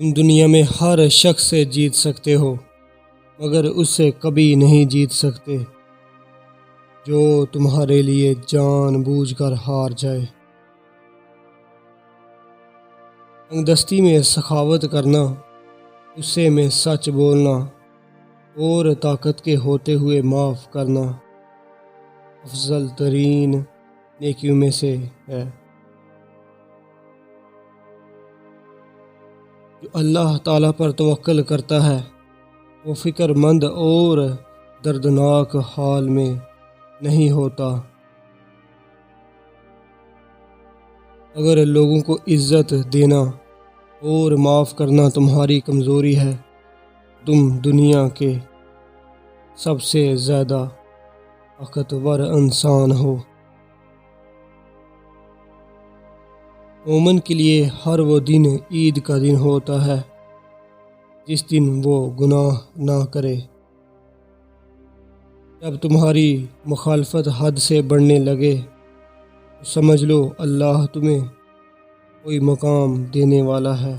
تم دنیا میں ہر شخص سے جیت سکتے ہو مگر اس سے کبھی نہیں جیت سکتے جو تمہارے لیے جان بوجھ کر ہار جائے۔ تنگ میں سخاوت کرنا، غصے میں سچ بولنا اور طاقت کے ہوتے ہوئے معاف کرنا افضل ترین نیکیوں میں سے ہے۔ جو اللہ تعالیٰ پر توکل کرتا ہے وہ فکر مند اور دردناک حال میں نہیں ہوتا۔ اگر لوگوں کو عزت دینا اور معاف کرنا تمہاری کمزوری ہے، تم دنیا کے سب سے زیادہ طاقتور انسان ہو۔ مومن کے لیے ہر وہ دن عید کا دن ہوتا ہے جس دن وہ گناہ نہ کرے۔ جب تمہاری مخالفت حد سے بڑھنے لگے تو سمجھ لو اللہ تمہیں کوئی مقام دینے والا ہے۔